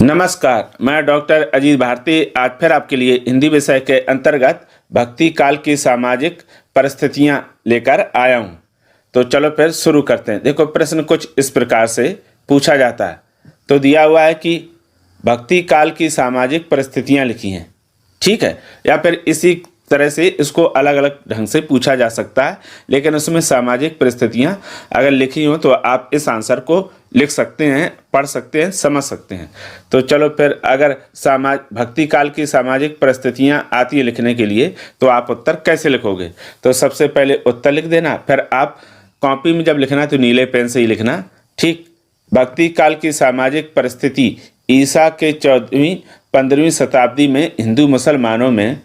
नमस्कार, मैं डॉक्टर अजीत भारती आज फिर आपके लिए हिंदी विषय के अंतर्गत भक्ति काल की सामाजिक परिस्थितियां लेकर आया हूं। तो चलो फिर शुरू करते हैं। देखो, प्रश्न कुछ इस प्रकार से पूछा जाता है। तो दिया हुआ है कि भक्ति काल की सामाजिक परिस्थितियां लिखी हैं, ठीक है, या फिर इसी तरह से इसको अलग अलग ढंग से पूछा जा सकता है, लेकिन उसमें सामाजिक परिस्थितियां अगर लिखी हो तो आप इस आंसर को लिख सकते हैं, पढ़ सकते हैं, समझ सकते हैं। तो चलो फिर, अगर भक्ति काल की सामाजिक परिस्थितियां आती है लिखने के लिए तो आप उत्तर कैसे लिखोगे? तो सबसे पहले उत्तर लिख देना, फिर आप कॉपी में जब लिखना तो नीले पेन से ही लिखना, ठीक। भक्ति काल की सामाजिक परिस्थिति ईसा के 14वीं-15वीं शताब्दी में हिंदू मुसलमानों में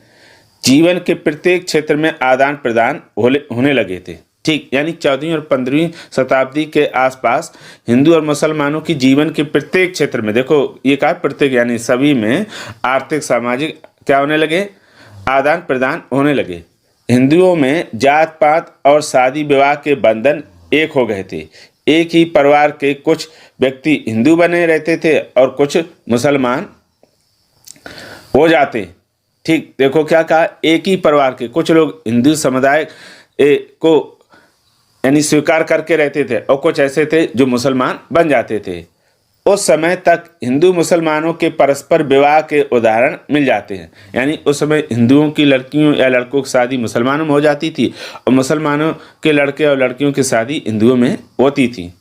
जीवन के प्रत्येक क्षेत्र में आदान प्रदान होने लगे थे, ठीक। यानी 14वीं और 15वीं शताब्दी के आसपास हिंदू और मुसलमानों की जीवन के प्रत्येक क्षेत्र में, देखो ये कहा प्रत्येक, यानी सभी में आर्थिक सामाजिक क्या होने लगे? आदान प्रदान होने लगे। हिंदुओं में जात पात और शादी विवाह के बंधन एक हो गए थे। एक ही परिवार के कुछ व्यक्ति हिंदू बने रहते थे और कुछ मुसलमान हो जाते, ठीक। देखो क्या कहा, एक ही परिवार के कुछ लोग हिंदू समुदाय को यानी स्वीकार करके रहते थे और कुछ ऐसे थे जो मुसलमान बन जाते थे। उस समय तक हिंदू मुसलमानों के परस्पर विवाह के उदाहरण मिल जाते हैं। यानी उस समय हिंदुओं की लड़कियों या लड़कों की शादी मुसलमानों में हो जाती थी और मुसलमानों के लड़के और लड़कियों की शादी हिंदुओं में होती थी।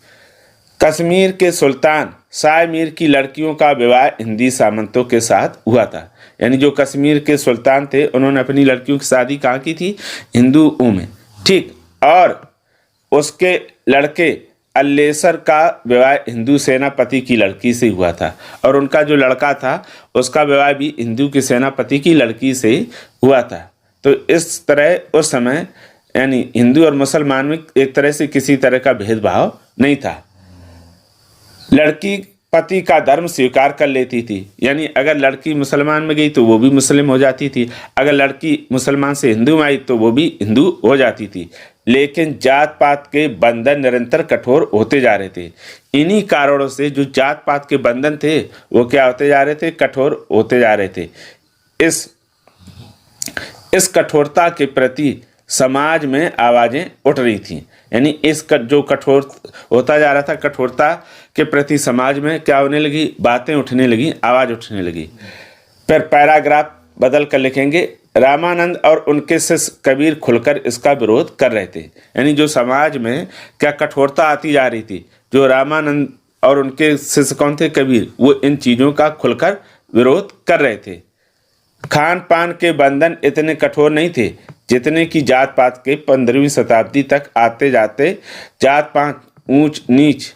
कश्मीर के सुल्तान शाह मीर की लड़कियों का विवाह हिंदी सामंतों के साथ हुआ था। यानी जो कश्मीर के सुल्तान थे उन्होंने अपनी लड़कियों की शादी कहाँ की थी? हिंदुओं में, ठीक। और उसके लड़के अल्लेसर का विवाह हिंदू सेनापति की लड़की से हुआ था और उनका जो लड़का था उसका विवाह भी हिंदू के सेनापति की लड़की से हुआ था। तो इस तरह उस समय यानी हिंदू और मुसलमान में एक तरह से किसी तरह का भेदभाव नहीं था। लड़की पति का धर्म स्वीकार कर लेती थी, यानी अगर लड़की मुसलमान में गई तो वो भी मुस्लिम हो जाती थी, अगर लड़की मुसलमान से हिंदू में आई तो वो भी हिंदू हो जाती थी। लेकिन जात पात के बंधन निरंतर कठोर होते जा रहे थे। इन्हीं कारणों से जो जात पात के बंधन थे वो क्या होते जा रहे थे? कठोर होते जा रहे थे। इस कठोरता के प्रति समाज में आवाज़ें उठ रही थीं। यानी जो कठोर होता जा रहा था, कठोरता के प्रति समाज में क्या होने लगी? बातें उठने लगी, आवाज़ उठने लगी। फिर पैराग्राफ बदल कर लिखेंगे, रामानंद और उनके शिष्य कबीर खुलकर इसका विरोध कर रहे थे। यानी जो समाज में क्या कठोरता आती जा रही थी, जो रामानंद और उनके शिष्य कौन थे? कबीर, वो इन चीज़ों का खुलकर विरोध कर रहे थे। खान पान के बंधन इतने कठोर नहीं थे जितने की जात पात के 15वीं शताब्दी तक आते जाते जात पात, ऊंच नीच,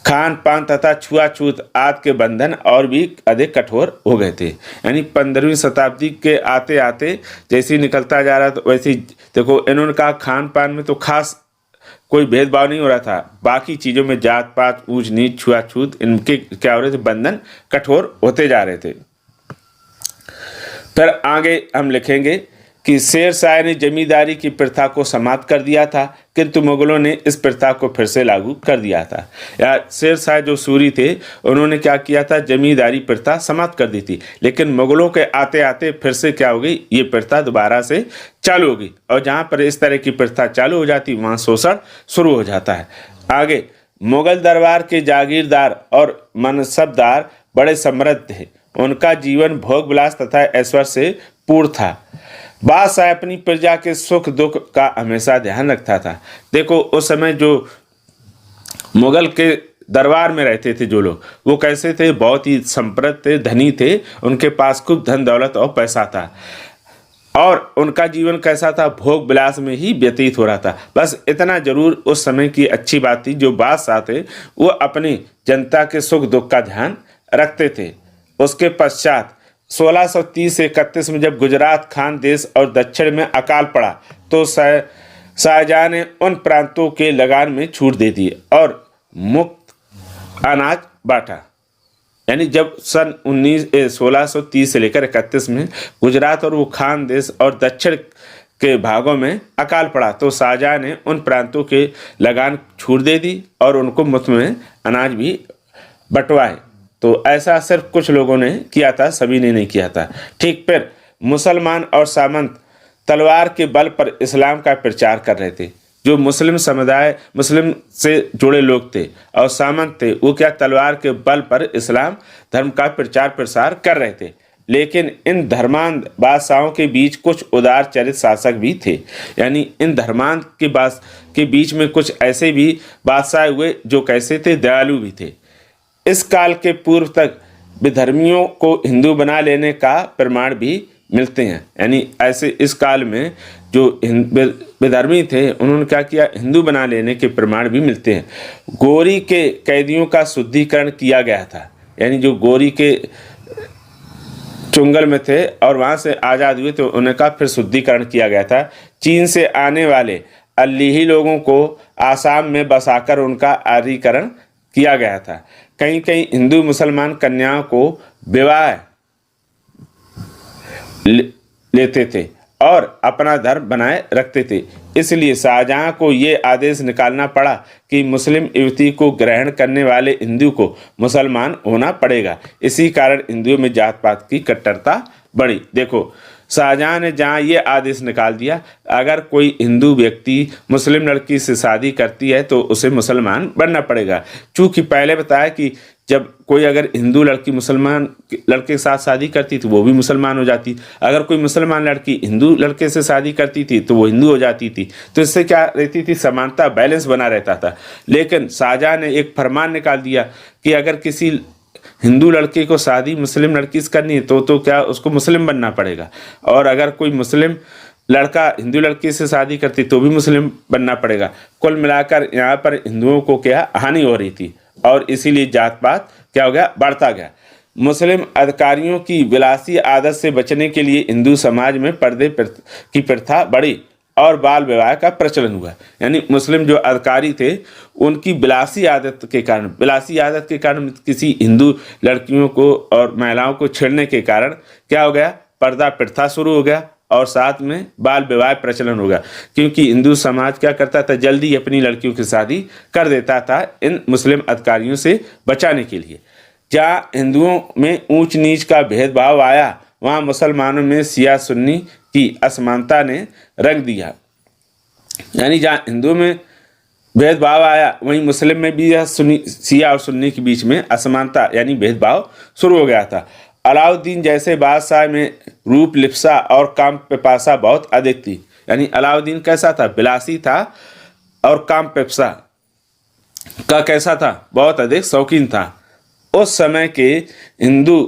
खान पान तथा छुआछूत आदि के बंधन और भी अधिक कठोर हो गए थे। यानी 15वीं शताब्दी के आते आते जैसे ही निकलता जा रहा तो वैसे देखो, इन्होंने कहा खान पान में तो खास कोई भेदभाव नहीं हो रहा था, बाकी चीज़ों में जात पात, ऊंच नीच, छुआछूत, इनके क्या हो रहे थे? बंधन कठोर होते जा रहे थे। फिर आगे हम लिखेंगे कि शेर शाह ने जमींदारी की प्रथा को समाप्त कर दिया था, किंतु मुगलों ने इस प्रथा को फिर से लागू कर दिया था। या शेर शाह जो सूरी थे उन्होंने क्या किया था? जमींदारी प्रथा समाप्त कर दी थी, लेकिन मुगलों के आते आते फिर से क्या हो गई? ये प्रथा दोबारा से चालू हो गई और जहाँ पर इस तरह की प्रथा चालू हो जाती वहाँ शोषण शुरू हो जाता है। आगे, मुगल दरबार के जागीरदार और मनसबदार बड़े समृद्ध थे, उनका जीवन भोग विलास तथा ऐश्वर्य से पूर्ण था। बादशाह अपनी प्रजा के सुख दुख का हमेशा ध्यान रखता था। देखो, उस समय जो मुगल के दरबार में रहते थे जो लोग, वो कैसे थे? बहुत ही समृद्ध थे, धनी थे, उनके पास खूब धन दौलत और पैसा था और उनका जीवन कैसा था? भोग विलास में ही व्यतीत हो रहा था। बस इतना जरूर उस समय की अच्छी बात थी, जो बादशाह थे वो अपनी जनता के सुख दुख का ध्यान रखते थे। उसके पश्चात 1630 से 31 में जब गुजरात, खानदेश और दक्षिण में अकाल पड़ा तो शाहजहां ने उन प्रांतों के लगान में छूट दे दी और मुफ्त अनाज बांटा। यानी जब सन 1630 से लेकर 31 में गुजरात और वो खानदेश और दक्षिण के भागों में अकाल पड़ा तो शाहजहां ने उन प्रांतों के लगान छूट दे दी और उनको मुफ्त में अनाज भी बंटवाए। तो ऐसा सिर्फ कुछ लोगों ने किया था, सभी ने नहीं किया था। ठीक फिर मुसलमान और सामंत तलवार के बल पर इस्लाम का प्रचार कर रहे थे। जो मुस्लिम समुदाय, मुस्लिम से जुड़े लोग थे और सामंत थे, वो क्या तलवार के बल पर इस्लाम धर्म का प्रचार प्रसार कर रहे थे। लेकिन इन धर्मांध बादशाहों के बीच कुछ उदार चरित शासक भी थे। यानी इन धर्मांध के बीच में कुछ ऐसे भी बादशाह हुए जो कैसे थे, दयालु भी थे। इस काल के पूर्व तक विधर्मियों को हिंदू बना लेने का प्रमाण भी मिलते हैं। यानी ऐसे इस काल में जो विधर्मी थे उन्होंने क्या किया, हिंदू बना लेने के प्रमाण भी मिलते हैं। गोरी के कैदियों का शुद्धिकरण किया गया था। यानी जो गोरी के चुंगल में थे और वहाँ से आज़ाद हुए तो उनका फिर शुद्धिकरण किया गया था। चीन से आने वाले अल्लीही लोगों को आसाम में बसाकर उनका आर्यीकरण किया गया था। कहीं कहीं हिंदू मुसलमान कन्याओं को विवाह लेते थे और अपना धर्म बनाए रखते थे। इसलिए शाहजहां को ये आदेश निकालना पड़ा कि मुस्लिम युवती को ग्रहण करने वाले हिंदू को मुसलमान होना पड़ेगा। इसी कारण हिंदुओं में जात पात की कट्टरता बढ़ी। देखो, शाहजहां ने जहाँ ये आदेश निकाल दिया, अगर कोई हिंदू व्यक्ति मुस्लिम लड़की से शादी करती है तो उसे मुसलमान बनना पड़ेगा। चूँकि पहले बताया कि जब कोई अगर हिंदू लड़की मुसलमान लड़के के साथ शादी करती तो वो भी मुसलमान हो जाती, अगर कोई मुसलमान लड़की हिंदू लड़के से शादी करती थी तो वो हिंदू हो जाती थी। तो इससे क्या रहती थी, समानता, बैलेंस बना रहता था। लेकिन शाहजहां ने एक फरमान निकाल दिया कि अगर किसी हिंदू लड़के को शादी मुस्लिम लड़की से करनी है तो क्या उसको मुस्लिम बनना पड़ेगा, और अगर कोई मुस्लिम लड़का हिंदू लड़की से शादी करती तो भी मुस्लिम बनना पड़ेगा। कुल मिलाकर यहाँ पर हिंदुओं को क्या हानि हो रही थी और इसीलिए जात पात क्या हो गया, बढ़ता गया। मुस्लिम अधिकारियों की विलासी आदत से बचने के लिए हिंदू समाज में पर्दे की प्रथा बढ़ी और बाल विवाह का प्रचलन हुआ। यानी मुस्लिम जो अधिकारी थे उनकी विलासी आदत के कारण किसी हिंदू लड़कियों को और महिलाओं को छेड़ने के कारण क्या हो गया, पर्दा प्रथा शुरू हो गया और साथ में बाल विवाह प्रचलन हो गया। क्योंकि हिंदू समाज क्या करता था, जल्दी अपनी लड़कियों की शादी कर देता था इन मुस्लिम अधिकारियों से बचाने के लिए। जहाँ हिंदुओं में ऊंच नीच का भेदभाव आया, वहाँ मुसलमानों में सिया सुन्नी की असमानता ने रंग दिया। यानी जहाँ हिंदुओं में भेदभाव आया वहीं मुस्लिम में भी यह सिया और सुन्नी के बीच में असमानता यानी भेदभाव शुरू हो गया था। अलाउद्दीन जैसे बादशाह में रूप लिप्सा और काम पिपासा बहुत अधिक थी। यानी अलाउद्दीन कैसा था, विलासी था और काम पिपासा का कैसा था, बहुत अधिक शौकीन था। उस समय के हिंदू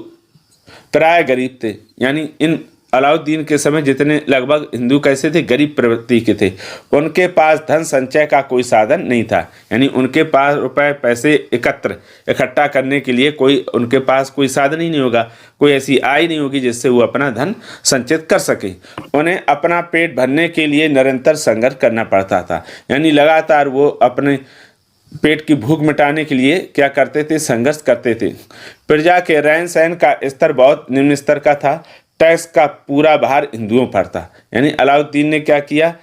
प्राय गरीब थे। यानी इन अलाउद्दीन के समय जितने लगभग हिंदू कैसे थे, गरीब प्रवृत्ति के थे। उनके पास धन संचय का कोई साधन नहीं था। यानी उनके पास रुपए पैसे इकट्ठा करने के लिए उनके पास कोई साधन ही नहीं होगा, कोई ऐसी आय नहीं होगी जिससे वो अपना धन संचित कर सके। उन्हें अपना पेट भरने के लिए निरंतर संघर्ष करना पड़ता था। यानी लगातार वो अपने पेट की भूख मिटाने के लिए क्या करते थे, संघर्ष करते थे। प्रजा के रहन सहन का स्तर बहुत निम्न स्तर का था। टैक्स का पूरा भार हिंदुओं पर था। यानी अलाउद्दीन ने क्या किया,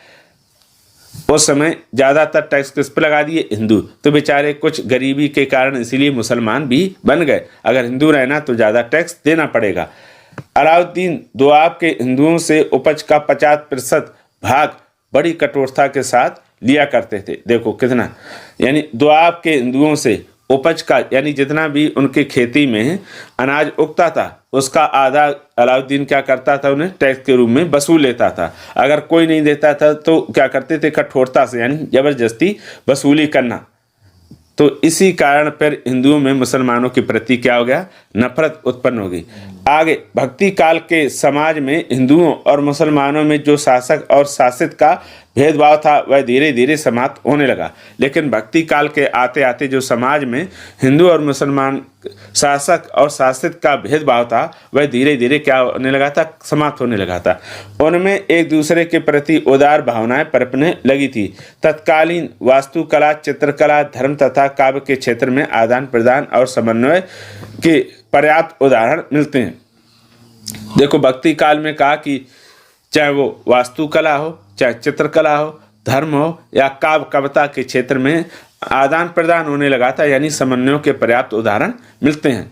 उस समय ज़्यादातर टैक्स किस पर लगा दिए, हिंदू। तो बेचारे कुछ गरीबी के कारण इसीलिए मुसलमान भी बन गए। अगर हिंदू रहना तो ज़्यादा टैक्स देना पड़ेगा। अलाउद्दीन दोआब के हिंदुओं से उपज का 50% भाग बड़ी कठोरता के साथ लिया करते थे। देखो कितना, यानी दोआब के हिंदुओं से उपज का यानी जितना भी उनके खेती में अनाज उगता था उसका आधा अलाउद्दीन क्या करता था, उन्हें टैक्स के रूप में वसूल लेता था। अगर कोई नहीं देता था तो क्या करते थे, कठोरता से यानी जबरदस्ती वसूली करना। तो इसी कारण फिर हिंदुओं में मुसलमानों के प्रति क्या हो गया, नफरत उत्पन्न हो गई। आगे भक्ति काल के समाज में हिंदुओं और मुसलमानों में जो शासक और शासित का भेदभाव था वह धीरे धीरे समाप्त होने लगा। लेकिन भक्ति काल के आते आते जो समाज में हिंदू और मुसलमान शासक और शासित का भेदभाव था वह धीरे धीरे क्या होने लगा था, समाप्त होने लगा था। उनमें एक दूसरे के प्रति उदार भावनाएं पनपने लगी थी। तत्कालीन वास्तुकला, चित्रकला, धर्म तथा काव्य के क्षेत्र में आदान प्रदान और समन्वय के पर्याप्त उदाहरण मिलते हैं। देखो भक्ति काल में कहा कि चाहे वो वास्तुकला हो, चाहे चित्रकला हो, धर्म हो या काव्य कविता के क्षेत्र में आदान प्रदान होने लगा था। यानी समन्वयों के पर्याप्त उदाहरण मिलते हैं।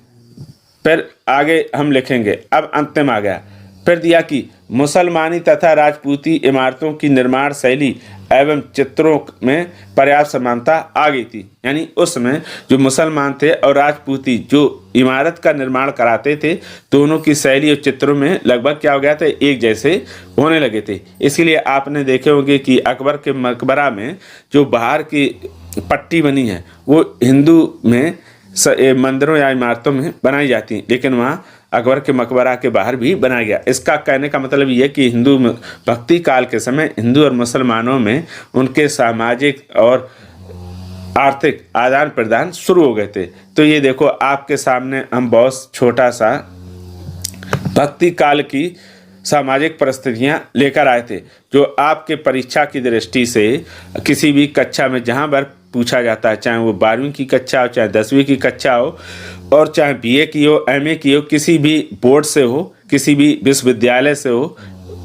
फिर आगे हम लिखेंगे, अब अंतिम आ गया, फिर दिया कि मुसलमानी तथा राजपूती इमारतों की निर्माण शैली एवं चित्रों में पर्याप्त समानता आ गई थी। यानी उस समय जो मुसलमान थे और राजपूती जो इमारत का निर्माण कराते थे, दोनों की शैली और चित्रों में लगभग क्या हो गया था, एक जैसे होने लगे थे। इसीलिए आपने देखे होंगे कि अकबर के मकबरा में जो बाहर की पट्टी बनी है वो हिंदू में मंदिरों या इमारतों में बनाई जाती हैं, लेकिन वहाँ अकबर के मकबरा के बाहर भी बनाया गया। इसका कहने का मतलब ये कि हिंदू भक्ति काल के समय हिंदू और मुसलमानों में उनके सामाजिक और आर्थिक आदान प्रदान शुरू हो गए थे। तो ये देखो आपके सामने हम बहुत छोटा सा भक्ति काल की सामाजिक परिस्थितियाँ लेकर आए थे, जो आपके परीक्षा की दृष्टि से किसी भी कक्षा में जहाँ पर पूछा जाता है, चाहे वो 12वीं की कक्षा हो, चाहे 10वीं की कक्षा हो, और चाहे BA की हो, MA की हो, किसी भी बोर्ड से हो, किसी भी विश्वविद्यालय से हो,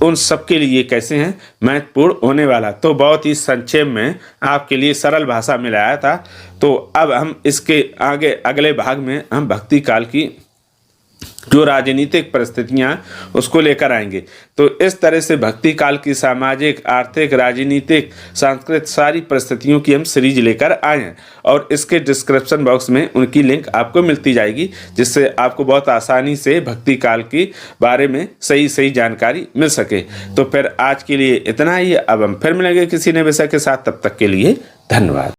उन सब के लिए कैसे हैं महत्वपूर्ण होने वाला। तो बहुत ही संक्षेप में आपके लिए सरल भाषा में लाया था। तो अब हम इसके आगे अगले भाग में हम भक्ति काल की जो राजनीतिक परिस्थितियां उसको लेकर आएंगे। तो इस तरह से भक्ति काल की सामाजिक, आर्थिक, राजनीतिक, सांस्कृतिक सारी परिस्थितियों की हम सीरीज लेकर आए हैं, और इसके डिस्क्रिप्शन बॉक्स में उनकी लिंक आपको मिलती जाएगी, जिससे आपको बहुत आसानी से भक्ति काल के बारे में सही जानकारी मिल सके। तो फिर आज के लिए इतना ही। अब हम फिर मिलेंगे किसी नए विषय के साथ, तब तक के लिए धन्यवाद।